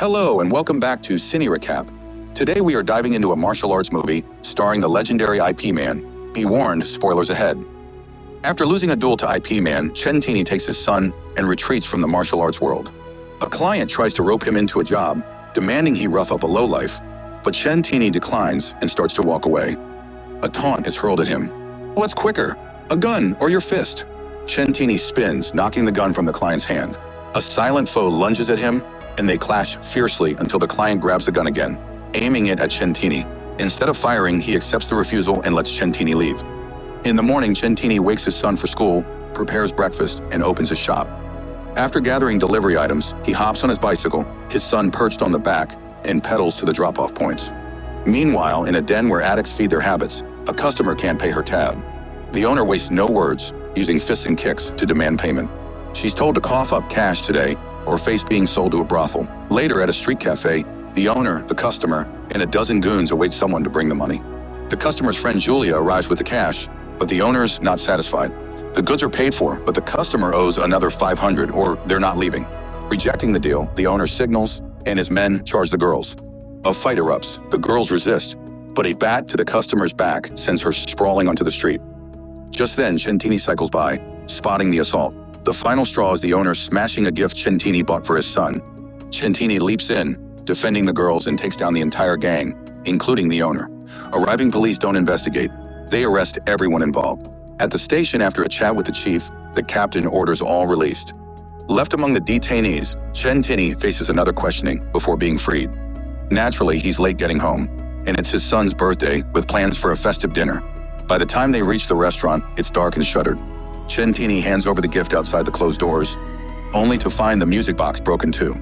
Hello and welcome back to Cinerecap. Today we are diving into a martial arts movie starring the legendary IP Man. Be warned, spoilers ahead. After losing a duel to IP Man, Chen Tini takes his son and retreats from the martial arts world. A client tries to rope him into a job, demanding he rough up a lowlife, but Chen Tini declines and starts to walk away. A taunt is hurled at him. What's quicker, a gun or your fist? Chen Tini spins, knocking the gun from the client's hand. A silent foe lunges at him, and they clash fiercely until the client grabs the gun again, aiming it at Chen Tini. Instead of firing, he accepts the refusal and lets Chen Tini leave. In the morning, Chen Tini wakes his son for school, prepares breakfast, and opens his shop. After gathering delivery items, he hops on his bicycle, his son perched on the back, and pedals to the drop-off points. Meanwhile, in a den where addicts feed their habits, a customer can't pay her tab. The owner wastes no words, using fists and kicks to demand payment. She's told to cough up cash today or face being sold to a brothel. Later, at a street cafe, the owner, the customer, and a dozen goons await someone to bring the money. The customer's friend Julia arrives with the cash, but the owner's not satisfied. The goods are paid for, but the customer owes another $500 or they're not leaving. Rejecting the deal, the owner signals, and his men charge the girls. A fight erupts. The girls resist, but a bat to the customer's back sends her sprawling onto the street. Just then, Chen Tini cycles by, spotting the assault. The final straw is the owner smashing a gift Chen Tini bought for his son. Chen Tini leaps in, defending the girls, and takes down the entire gang, including the owner. Arriving police don't investigate. They arrest everyone involved. At the station, after a chat with the chief, the captain orders all released. Left among the detainees, Chen Tini faces another questioning before being freed. Naturally, he's late getting home, and it's his son's birthday with plans for a festive dinner. By the time they reach the restaurant, it's dark and shuttered. Chen Tini hands over the gift outside the closed doors, only to find the music box broken too.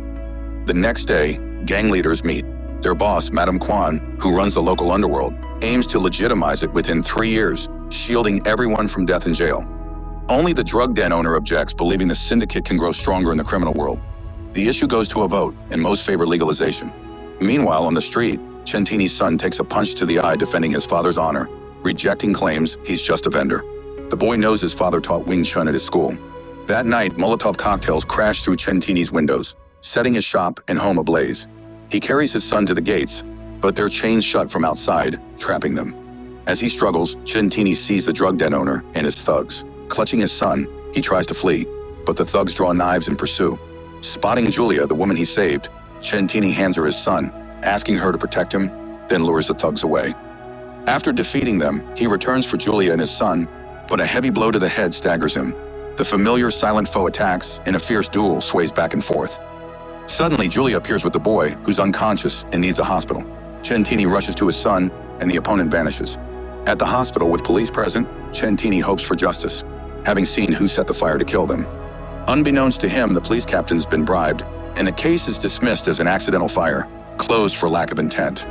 The next day, gang leaders meet. Their boss, Madame Kwan, who runs the local underworld, aims to legitimize it within 3 years, shielding everyone from death in jail. Only the drug den owner objects, believing the syndicate can grow stronger in the criminal world. The issue goes to a vote, and most favor legalization. Meanwhile, on the street, Chen Tini's son takes a punch to the eye defending his father's honor, rejecting claims he's just a vendor. The boy knows his father taught Wing Chun at his school. That night, Molotov cocktails crash through Chen Tini's windows, setting his shop and home ablaze. He carries his son to the gates, but they're chained shut from outside, trapping them. As he struggles, Chen Tini sees the drug den owner and his thugs. Clutching his son, he tries to flee, but the thugs draw knives and pursue. Spotting Julia, the woman he saved, Chen Tini hands her his son, asking her to protect him, then lures the thugs away. After defeating them, he returns for Julia and his son, but a heavy blow to the head staggers him. The familiar silent foe attacks, and a fierce duel sways back and forth. Suddenly, Julia appears with the boy, who's unconscious and needs a hospital. Chen Tini rushes to his son, and the opponent vanishes. At the hospital with police present, Chen Tini hopes for justice, having seen who set the fire to kill them. Unbeknownst to him, the police captain's been bribed, and the case is dismissed as an accidental fire, closed for lack of intent.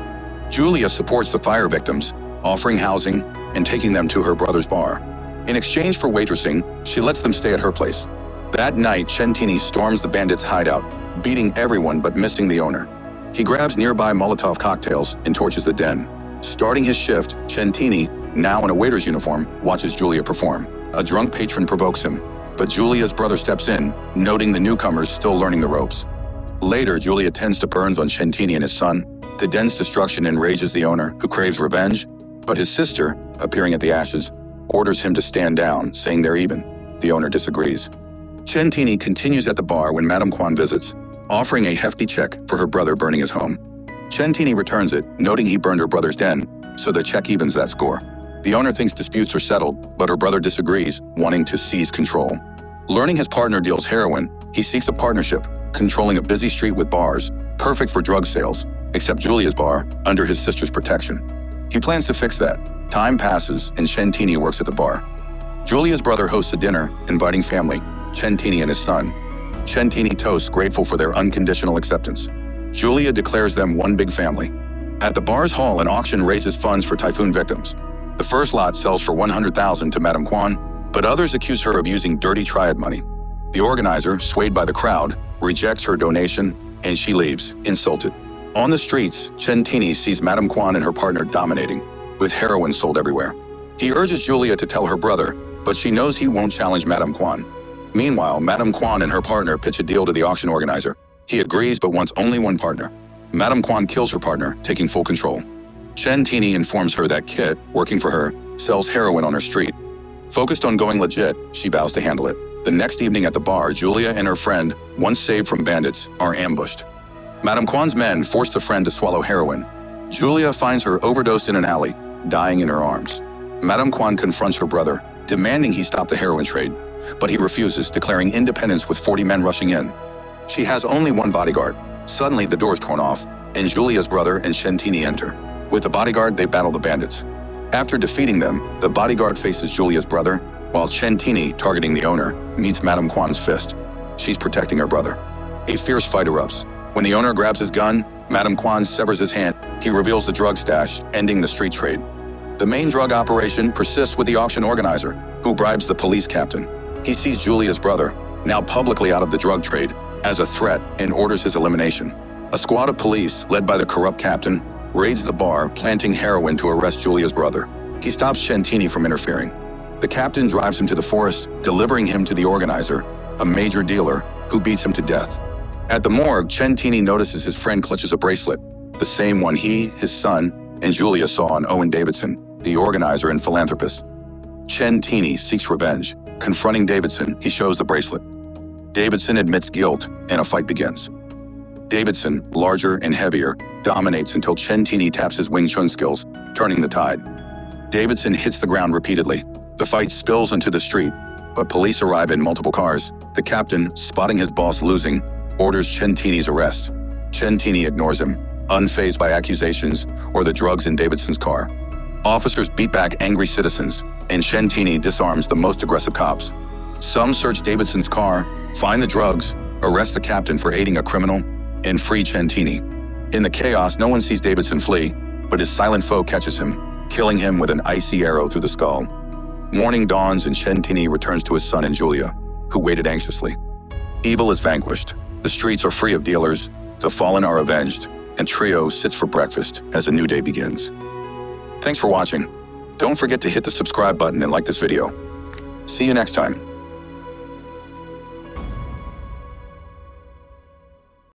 Julia supports the fire victims, offering housing and taking them to her brother's bar. In exchange for waitressing, she lets them stay at her place. That night, Chen Tini storms the bandits' hideout, beating everyone but missing the owner. He grabs nearby Molotov cocktails and torches the den. Starting his shift, Chen Tini, now in a waiter's uniform, watches Julia perform. A drunk patron provokes him, but Julia's brother steps in, noting the newcomers still learning the ropes. Later, Julia tends to burns on Chen Tini and his son. The den's destruction enrages the owner, who craves revenge, but his sister, appearing at the ashes, orders him to stand down, saying they're even. The owner disagrees. Chen Tini continues at the bar when Madame Kwan visits, offering a hefty check for her brother burning his home. Chen Tini returns it, noting he burned her brother's den, so the check evens that score. The owner thinks disputes are settled, but her brother disagrees, wanting to seize control. Learning his partner deals heroin, he seeks a partnership, controlling a busy street with bars, perfect for drug sales, except Julia's bar, under his sister's protection. He plans to fix that. Time passes, and Chen Tini works at the bar. Julia's brother hosts a dinner, inviting family, Chen Tini and his son. Chen Tini toasts, grateful for their unconditional acceptance. Julia declares them one big family. At the bar's hall, an auction raises funds for typhoon victims. The first lot sells for $100,000 to Madame Kwan, but others accuse her of using dirty triad money. The organizer, swayed by the crowd, rejects her donation, and she leaves, insulted. On the streets, Chen Tini sees Madame Kwan and her partner dominating, with heroin sold everywhere. He urges Julia to tell her brother, but she knows he won't challenge Madame Kwan. Meanwhile, Madame Kwan and her partner pitch a deal to the auction organizer. He agrees but wants only one partner. Madame Kwan kills her partner, taking full control. Chen Tini informs her that Kit, working for her, sells heroin on her street. Focused on going legit, she vows to handle it. The next evening at the bar, Julia and her friend, once saved from bandits, are ambushed. Madame Kwan's men force the friend to swallow heroin. Julia finds her overdosed in an alley, dying in her arms. Madame Kwan confronts her brother, demanding he stop the heroin trade, but he refuses, declaring independence with 40 men rushing in. She has only one bodyguard. Suddenly, the door is torn off, and Julia's brother and Chen Tini enter. With the bodyguard, they battle the bandits. After defeating them, the bodyguard faces Julia's brother, while Chen Tini, targeting the owner, meets Madame Kwan's fist. She's protecting her brother. A fierce fight erupts. When the owner grabs his gun, Madame Kwan severs his hand. He reveals the drug stash, ending the street trade. The main drug operation persists with the auction organizer, who bribes the police captain. He sees Julia's brother, now publicly out of the drug trade, as a threat and orders his elimination. A squad of police, led by the corrupt captain, raids the bar, planting heroin to arrest Julia's brother. He stops Chen Tini from interfering. The captain drives him to the forest, delivering him to the organizer, a major dealer, who beats him to death. At the morgue, Chen Tini notices his friend clutches a bracelet, the same one he, his son, and Julia saw on Owen Davidson, the organizer and philanthropist. Chen Tini seeks revenge. Confronting Davidson, he shows the bracelet. Davidson admits guilt, and a fight begins. Davidson, larger and heavier, dominates until Chen Tini taps his Wing Chun skills, turning the tide. Davidson hits the ground repeatedly. The fight spills into the street, but police arrive in multiple cars. The captain, spotting his boss losing, orders Chen Tini's arrest. Chen Tini ignores him, unfazed by accusations or the drugs in Davidson's car. Officers beat back angry citizens, and Chen Tini disarms the most aggressive cops. Some search Davidson's car, find the drugs, arrest the captain for aiding a criminal, and free Chen Tini. In the chaos, no one sees Davidson flee, but his silent foe catches him, killing him with an icy arrow through the skull. Morning dawns and Chen Tini returns to his son and Julia, who waited anxiously. Evil is vanquished. The streets are free of dealers, the fallen are avenged, and Trio sits for breakfast as a new day begins. Thanks for watching. Don't forget to hit the subscribe button and like this video. See you next time.